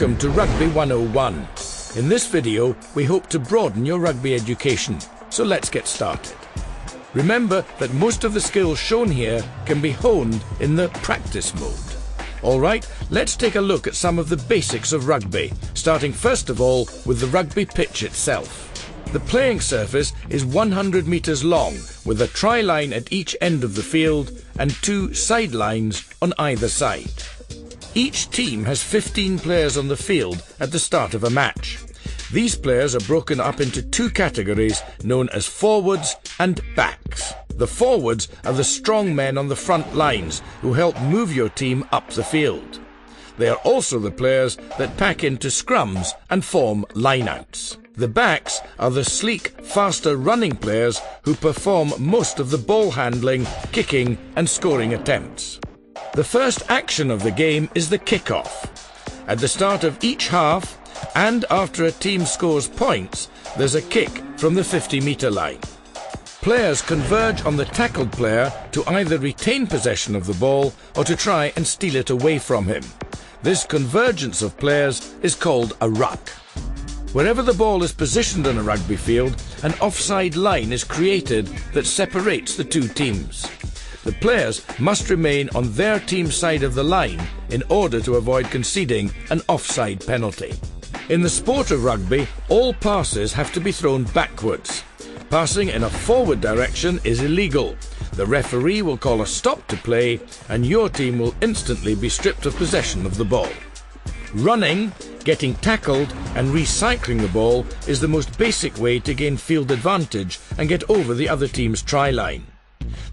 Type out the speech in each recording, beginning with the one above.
Welcome to Rugby 101. In this video, we hope to broaden your rugby education, so let's get started. Remember that most of the skills shown here can be honed in the practice mode. Alright, let's take a look at some of the basics of rugby, starting first of all with the rugby pitch itself. The playing surface is 100 metres long, with a try line at each end of the field and 2 sidelines on either side. Each team has 15 players on the field at the start of a match. These players are broken up into 2 categories known as forwards and backs. The forwards are the strong men on the front lines who help move your team up the field. They are also the players that pack into scrums and form lineouts. The backs are the sleek, faster running players who perform most of the ball handling, kicking and scoring attempts. The first action of the game is the kick-off. At the start of each half and after a team scores points, there's a kick from the 50-metre line. Players converge on the tackled player to either retain possession of the ball or to try and steal it away from him. This convergence of players is called a ruck. Wherever the ball is positioned on a rugby field, an offside line is created that separates the 2 teams. The players must remain on their team's side of the line in order to avoid conceding an offside penalty. In the sport of rugby, all passes have to be thrown backwards. Passing in a forward direction is illegal. The referee will call a stop to play and your team will instantly be stripped of possession of the ball. Running, getting tackled and recycling the ball is the most basic way to gain field advantage and get over the other team's try line.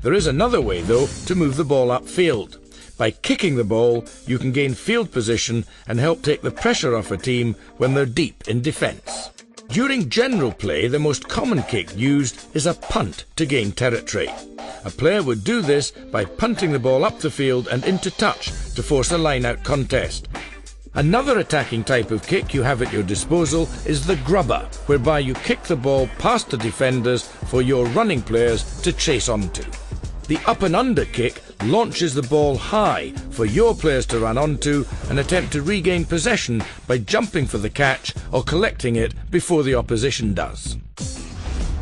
There is another way, though, to move the ball upfield. By kicking the ball, you can gain field position and help take the pressure off a team when they're deep in defence. During general play, the most common kick used is a punt to gain territory. A player would do this by punting the ball up the field and into touch to force a line-out contest. Another attacking type of kick you have at your disposal is the grubber, whereby you kick the ball past the defenders for your running players to chase onto. The up and under kick launches the ball high for your players to run onto and attempt to regain possession by jumping for the catch or collecting it before the opposition does.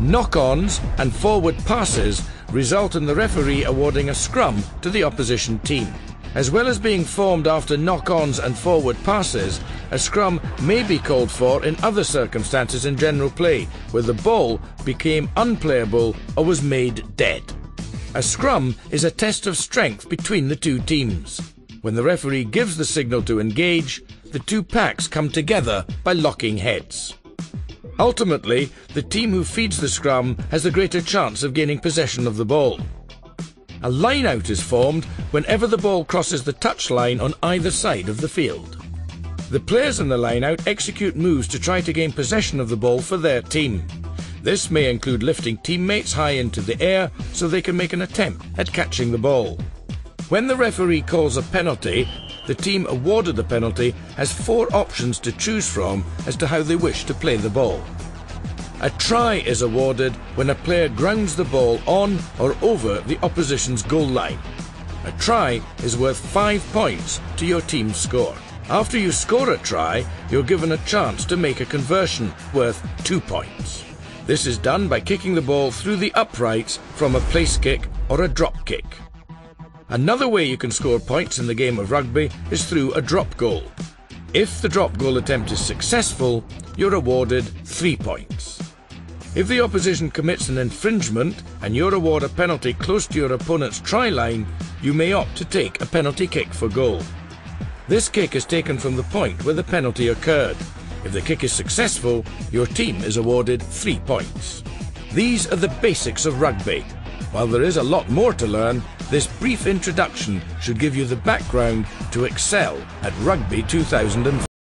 Knock-ons and forward passes result in the referee awarding a scrum to the opposition team. As well as being formed after knock-ons and forward passes, a scrum may be called for in other circumstances in general play, where the ball became unplayable or was made dead. A scrum is a test of strength between the 2 teams. When the referee gives the signal to engage, the 2 packs come together by locking heads. Ultimately, the team who feeds the scrum has the greater chance of gaining possession of the ball. A line-out is formed whenever the ball crosses the touchline on either side of the field. The players in the line-out execute moves to try to gain possession of the ball for their team. This may include lifting teammates high into the air so they can make an attempt at catching the ball. When the referee calls a penalty, the team awarded the penalty has 4 options to choose from as to how they wish to play the ball. A try is awarded when a player grounds the ball on or over the opposition's goal line. A try is worth 5 points to your team's score. After you score a try, you're given a chance to make a conversion worth 2 points. This is done by kicking the ball through the uprights from a place kick or a drop kick. Another way you can score points in the game of rugby is through a drop goal. If the drop goal attempt is successful, you're awarded 3 points. If the opposition commits an infringement and you award a penalty close to your opponent's try line, you may opt to take a penalty kick for goal. This kick is taken from the point where the penalty occurred. If the kick is successful, your team is awarded 3 points. These are the basics of rugby. While there is a lot more to learn, this brief introduction should give you the background to excel at Rugby 2005.